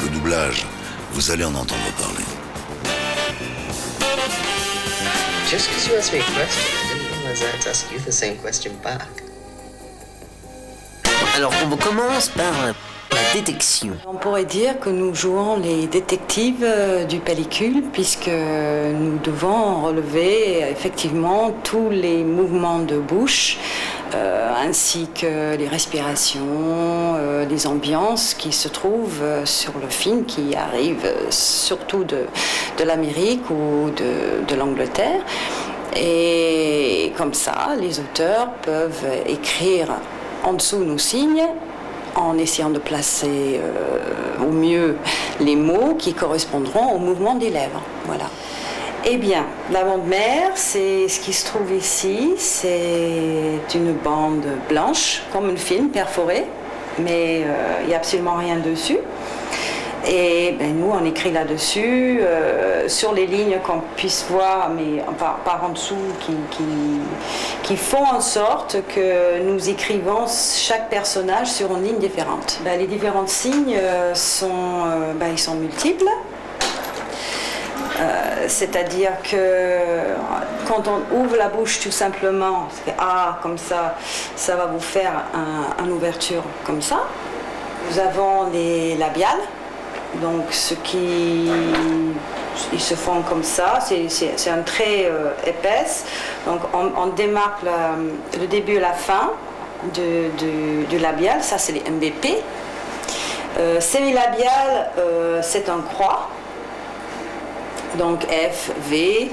Le doublage, vous allez en entendre parler. Just because you asked me a question, I didn't realize I had to ask you the same question back. Alors, on commence par la détection. On pourrait dire que nous jouons les détectives du pellicule puisque nous devons relever effectivement tous les mouvements de bouche ainsi que les respirations, les ambiances qui se trouvent sur le film qui arrive surtout de l'Amérique ou de l'Angleterre. Et comme ça, les auteurs peuvent écrire en dessous nos signes en essayant de placer au mieux les mots qui correspondront au mouvement des lèvres. Voilà. Eh bien, la bande mère, c'est ce qui se trouve ici. C'est une bande blanche, comme un film perforé, mais il n'y a absolument rien dessus. Et ben, nous, on écrit là-dessus, sur les lignes qu'on puisse voir, mais par en dessous, qui font en sorte que nous écrivons chaque personnage sur une ligne différente. Ben, les différents signes ils sont multiples. C'est-à-dire que quand on ouvre la bouche tout simplement, c'est A comme ça va vous faire une ouverture comme ça. Nous avons les labiales, donc ils se font comme ça, c'est un trait épaisse. Donc on démarque le début et la fin du labial, ça c'est les MVP. Sémilabial, c'est un croix. Donc F, V.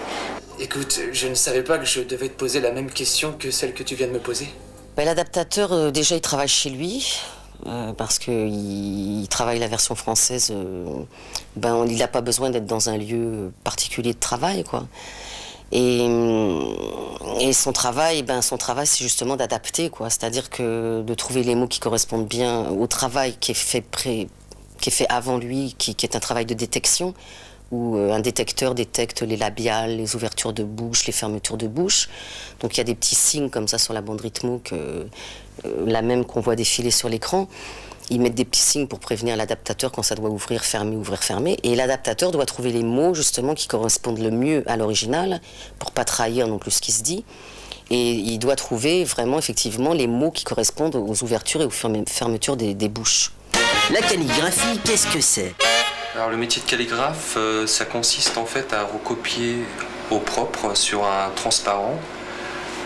Écoute, je ne savais pas que je devais te poser la même question que celle que tu viens de me poser. L'adaptateur, déjà, il travaille chez lui, parce qu'il travaille la version française. Il n'a pas besoin d'être dans un lieu particulier de travail, quoi. Et son travail, c'est justement d'adapter, quoi. C'est-à-dire que de trouver les mots qui correspondent bien au travail qui est fait avant lui, qui est un travail de détection, où un détecteur détecte les labiales, les ouvertures de bouche, les fermetures de bouche. Donc il y a des petits signes comme ça sur la bande rythmo, la même qu'on voit défiler sur l'écran. Ils mettent des petits signes pour prévenir l'adaptateur quand ça doit ouvrir, fermer. Et l'adaptateur doit trouver les mots justement qui correspondent le mieux à l'original, pour pas trahir non plus ce qui se dit. Et il doit trouver vraiment effectivement les mots qui correspondent aux ouvertures et aux fermetures des bouches. La calligraphie, qu'est-ce que c'est ? Alors le métier de calligraphe, ça consiste en fait à recopier au propre sur un transparent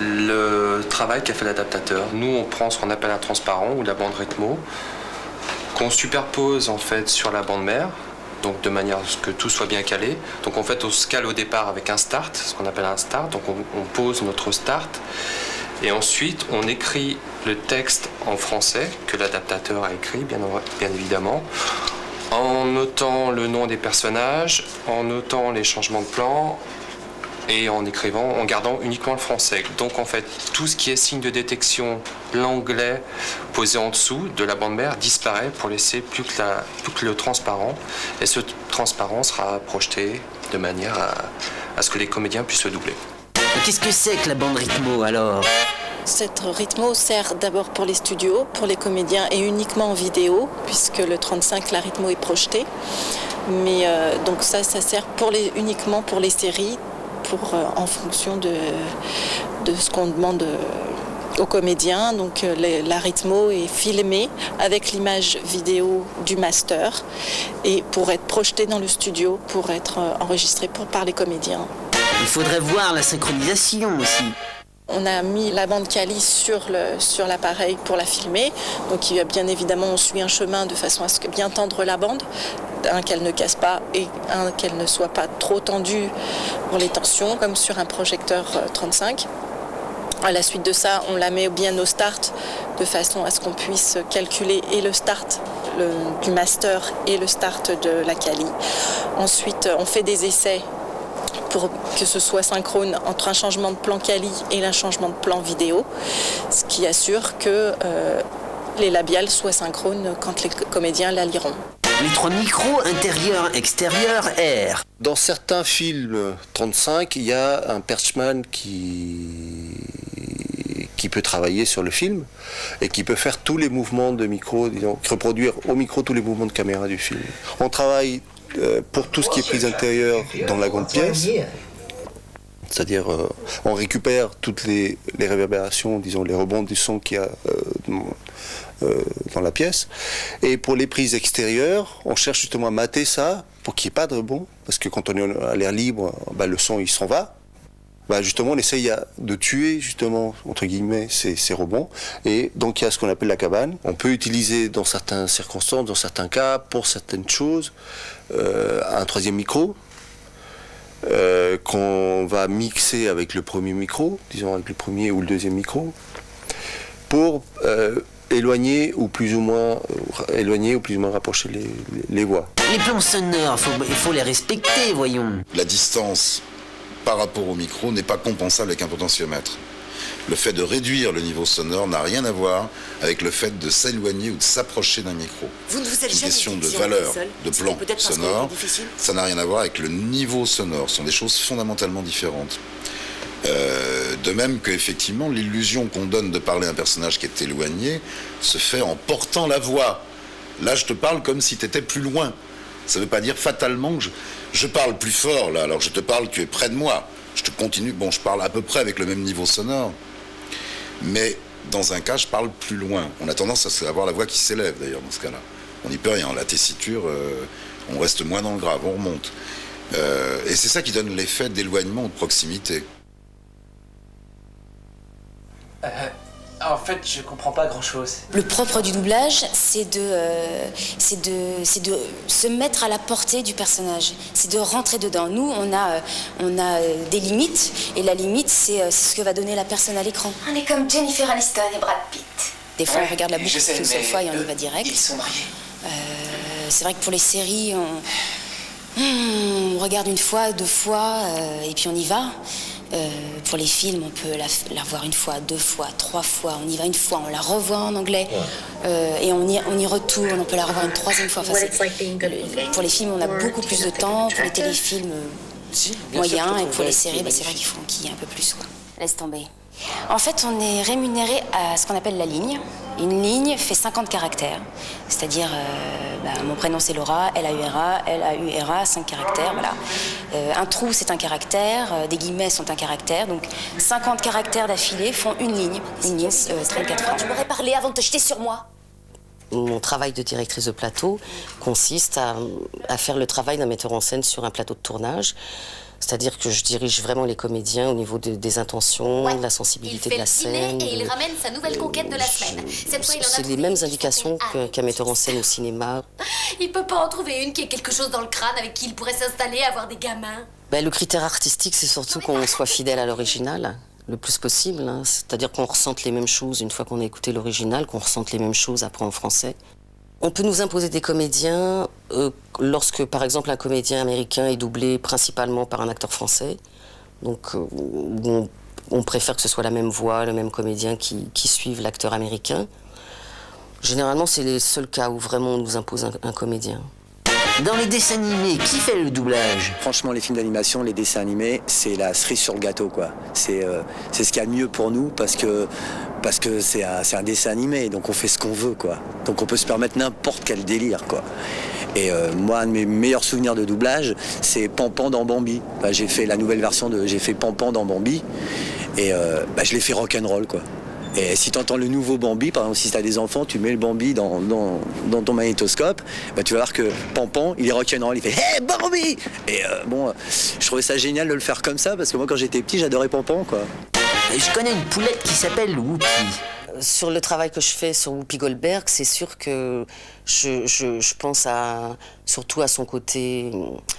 le travail qu'a fait l'adaptateur. Nous, on prend ce qu'on appelle un transparent ou la bande rythmo, qu'on superpose en fait sur la bande mère, donc de manière à ce que tout soit bien calé. Donc en fait, on se cale au départ avec un start, ce qu'on appelle un start. Donc on pose notre start et ensuite on écrit le texte en français que l'adaptateur a écrit, bien évidemment, en notant le nom des personnages, en notant les changements de plan et en gardant uniquement le français. Donc en fait, tout ce qui est signe de détection, l'anglais posé en dessous de la bande mère disparaît pour laisser plus que le transparent. Et ce transparent sera projeté de manière à ce que les comédiens puissent le doubler. Qu'est-ce que c'est que la bande rythmo alors ? Cette rythmo sert d'abord pour les studios, pour les comédiens et uniquement en vidéo, puisque le 35, la rythmo est projetée. Mais donc ça sert uniquement pour les séries, en fonction de ce qu'on demande aux comédiens. Donc la rythmo est filmée avec l'image vidéo du master et pour être projetée dans le studio, pour être enregistrée par les comédiens. Il faudrait voir la synchronisation aussi. On a mis la bande Kali sur l'appareil pour la filmer. Donc il y a bien évidemment, on suit un chemin de façon à ce que bien tendre la bande, qu'elle ne casse pas et qu'elle ne soit pas trop tendue pour les tensions, comme sur un projecteur 35. À la suite de ça, on la met bien au start, de façon à ce qu'on puisse calculer et le start du master et le start de la Kali. Ensuite, on fait des essais pour que ce soit synchrone entre un changement de plan Kali et un changement de plan vidéo, ce qui assure que les labiales soient synchrones quand les comédiens la liront. Les 3 micros, intérieur, extérieur, air. Dans certains films 35, il y a un perchman qui qui peut travailler sur le film et qui peut faire tous les mouvements de micro, disons, reproduire au micro tous les mouvements de caméra du film. On travaille pour tout ce qui est prise intérieure dans la grande pièce. C'est-à-dire, on récupère toutes les réverbérations, disons, les rebonds du son qu'il y a dans la pièce. Et pour les prises extérieures, on cherche justement à mater ça pour qu'il n'y ait pas de rebond. Parce que quand on est à l'air libre, le son, il s'en va. Justement, on essaye de tuer, justement, entre guillemets, ces rebonds. Et donc, il y a ce qu'on appelle la cabane. On peut utiliser, dans certaines circonstances, dans certains cas, pour certaines choses, un troisième micro. Qu'on va mixer avec le premier micro, disons avec le premier ou le deuxième micro, pour éloigner ou plus ou moins rapprocher les voix. Les plans sonores, il faut les respecter, voyons. La distance par rapport au micro n'est pas compensable avec un potentiomètre. Le fait de réduire le niveau sonore n'a rien à voir avec le fait de s'éloigner ou de s'approcher d'un micro. Vous ne vous êtes C'est une jamais question de dit valeur, seul, de plan sonore. difficile. Ça n'a rien à voir avec le niveau sonore. Ce sont des choses fondamentalement différentes. De même qu'effectivement, l'illusion qu'on donne de parler à un personnage qui est éloigné se fait en portant la voix. Là, je te parle comme si tu étais plus loin. Ça ne veut pas dire fatalement que je parle plus fort, là. Alors je te parle, tu es près de moi. Je te continue, je parle à peu près avec le même niveau sonore. Mais dans un cas, je parle plus loin. On a tendance à avoir la voix qui s'élève, d'ailleurs, dans ce cas-là. On n'y peut rien. La tessiture, on reste moins dans le grave, on remonte. Et c'est ça qui donne l'effet d'éloignement ou de proximité. En fait, je comprends pas grand-chose. Le propre du doublage, c'est de se mettre à la portée du personnage. C'est de rentrer dedans. Nous, on a des limites, et la limite, c'est ce que va donner la personne à l'écran. On est comme Jennifer Aniston et Brad Pitt. Des fois, on regarde la boucle qu'une seule fois et on y va direct. Ils sont mariés. C'est vrai que pour les séries, on regarde une fois, deux fois, et puis on y va. Pour les films, on peut la voir une fois, deux fois, trois fois. On y va une fois, on la revoit en anglais, et on y retourne. On peut la revoir une troisième fois. Enfin, pour les films, on a beaucoup plus de temps. Pour les téléfilms, moyens, et pour les séries, c'est vrai qu'il y ait un peu plus, quoi. Laisse tomber. En fait, on est rémunéré à ce qu'on appelle la ligne. Une ligne fait 50 caractères, c'est-à-dire mon prénom c'est Laura, L-A-U-R-A, 5 caractères, voilà. Un trou c'est un caractère, des guillemets sont un caractère, donc 50 caractères d'affilée font une ligne, 34 francs. Tu m'aurais parlé avant de te jeter sur moi. Mon travail de directrice de plateau consiste à faire le travail d'un metteur en scène sur un plateau de tournage. C'est-à-dire que je dirige vraiment les comédiens au niveau des intentions, de la sensibilité de la scène. Et il ramène sa nouvelle conquête de la semaine. Cette fois, il en a c'est les mêmes indications qu'un metteur en scène au cinéma. Il peut pas en trouver une qui ait quelque chose dans le crâne avec qui il pourrait s'installer, avoir des gamins. Le critère artistique, c'est surtout qu'on soit fidèle à l'original, le plus possible. C'est-à-dire qu'on ressente les mêmes choses une fois qu'on a écouté l'original, qu'on ressente les mêmes choses après en français. On peut nous imposer des comédiens lorsque, par exemple, un comédien américain est doublé principalement par un acteur français. Donc, on préfère que ce soit la même voix, le même comédien qui suive l'acteur américain. Généralement, c'est les seuls cas où vraiment on nous impose un comédien. Dans les dessins animés, qui fait le doublage? Franchement, les films d'animation, les dessins animés, c'est la cerise sur le gâteau, quoi. C'est ce qu'il y a de mieux pour nous parce que c'est un dessin animé, donc on fait ce qu'on veut, quoi. Donc on peut se permettre n'importe quel délire, quoi. Et moi, un de mes meilleurs souvenirs de doublage, c'est Pampan dans Bambi. J'ai fait la nouvelle version j'ai fait Pampan dans Bambi, et je l'ai fait rock'n'roll, quoi. Et si tu entends le nouveau Bambi, par exemple, si tu as des enfants, tu mets le Bambi dans ton magnétoscope, tu vas voir que Pampan, il est rock'n'roll, il fait « Hey, Bambi !» Et je trouvais ça génial de le faire comme ça, parce que moi, quand j'étais petit, j'adorais Pampan, quoi. Je connais une poulette qui s'appelle Whoopi. Sur le travail que je fais sur Whoopi Goldberg, c'est sûr que je pense surtout à son côté,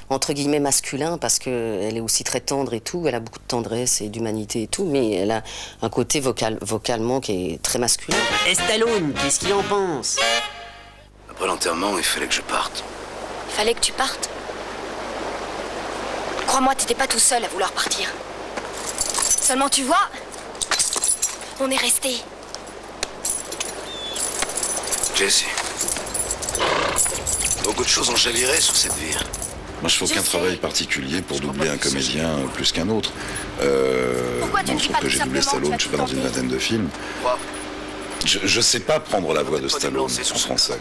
entre guillemets, masculin, parce qu'elle est aussi très tendre et tout, elle a beaucoup de tendresse et d'humanité et tout, mais elle a un côté vocalement qui est très masculin. Et Stallone, qu'est-ce qu'il en pense? Après l'enterrement, il fallait que je parte. Il fallait que tu partes. Crois-moi, t'étais pas tout seul à vouloir partir. Seulement, tu vois, on est restés. Jesse, beaucoup de choses ont chaviré sur cette vie. Moi, je fais aucun travail particulier pour doubler un comédien plus qu'un autre. Pourquoi tu ne dis pas que tout j'ai doublé simplement, Stallone, tu je vas sais pas, dans tout une tenter. vingtaine de films. Je sais pas prendre la voix de Stallone en français.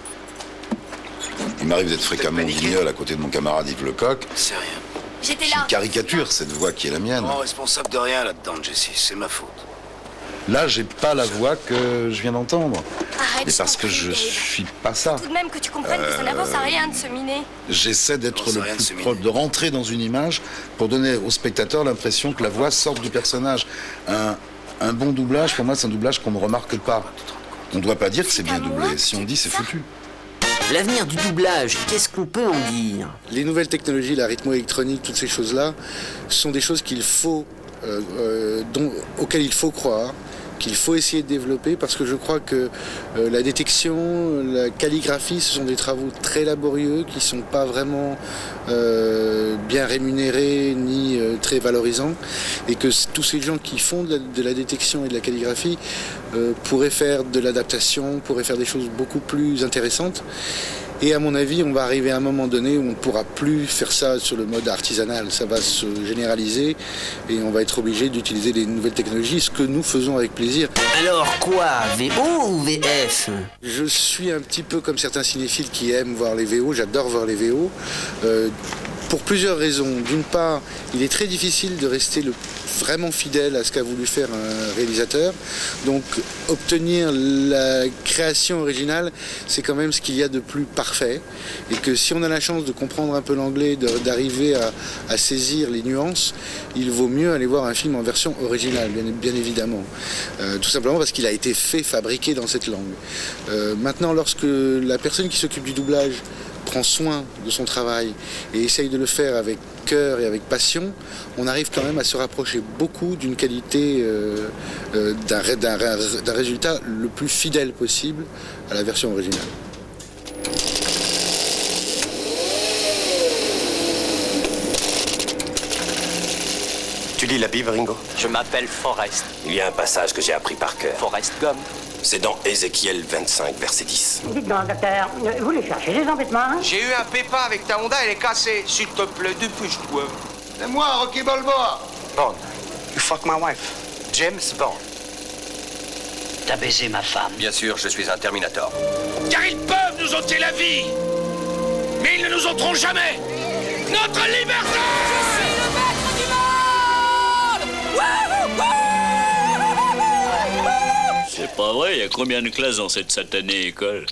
Il m'arrive d'être fréquemment guignol à côté de mon camarade Yves Lecoq. C'est rien. J'étais Qui là. caricature cette voix qui est la mienne. Non, responsable de rien là-dedans, Jesse, c'est ma faute. Là, j'ai pas la voix que je viens d'entendre. Arrête, Et je parce t'en que prie, je Dave. suis pas ça. Tout de même que tu comprennes que ça n'avance à rien de se miner. J'essaie d'être Non, c'est le rien de plus séminer. proche, de rentrer dans une image pour donner au spectateur l'impression que la voix sort du personnage. Un bon doublage, pour moi, c'est un doublage qu'on ne remarque pas. On ne doit pas dire que c'est bien doublé. Si on dit, c'est foutu. L'avenir du doublage, qu'est-ce qu'on peut en dire? Les nouvelles technologies, la rythmo-électronique, toutes ces choses-là, sont des choses auxquelles il faut croire, qu'il faut essayer de développer, parce que je crois que la détection, la calligraphie, ce sont des travaux très laborieux qui ne sont pas vraiment bien rémunérés ni très valorisants, et que tous ces gens qui font de la détection et de la calligraphie pourraient faire de l'adaptation, pourraient faire des choses beaucoup plus intéressantes. Et à mon avis, on va arriver à un moment donné où on ne pourra plus faire ça sur le mode artisanal. Ça va se généraliser et on va être obligé d'utiliser les nouvelles technologies, ce que nous faisons avec plaisir. Alors quoi, VO ou VF? Je suis un petit peu comme certains cinéphiles qui aiment voir les VO, j'adore voir les VO. Pour plusieurs raisons. D'une part, il est très difficile de rester vraiment fidèle à ce qu'a voulu faire un réalisateur. Donc, obtenir la création originale, c'est quand même ce qu'il y a de plus parfait. Et que si on a la chance de comprendre un peu l'anglais, d'arriver à saisir les nuances, il vaut mieux aller voir un film en version originale, bien évidemment. Tout simplement parce qu'il a été fabriqué dans cette langue. Maintenant, lorsque la personne qui s'occupe du doublage prend soin de son travail et essaye de le faire avec cœur et avec passion, on arrive quand même à se rapprocher beaucoup d'une qualité, d'un résultat le plus fidèle possible à la version originale. Tu lis la Bible, Ringo? Je m'appelle Forrest. Il y a un passage que j'ai appris par cœur. Forrest Gump. C'est dans Ézéchiel 25, verset 10. Dites donc, docteur, vous les cherchez les embêtements? J'ai eu un pépin avec ta Honda, elle est cassée. S'il te plaît, dépêche-toi. C'est moi, Rocky Balboa. Bond. You fuck my wife. James Bond. T'as baisé ma femme. Bien sûr, je suis un Terminator. Car ils peuvent nous ôter la vie, mais ils ne nous ôteront jamais notre liberté. Je suis le maître du monde. C'est pas vrai, il y a combien de classes dans cette satanée école?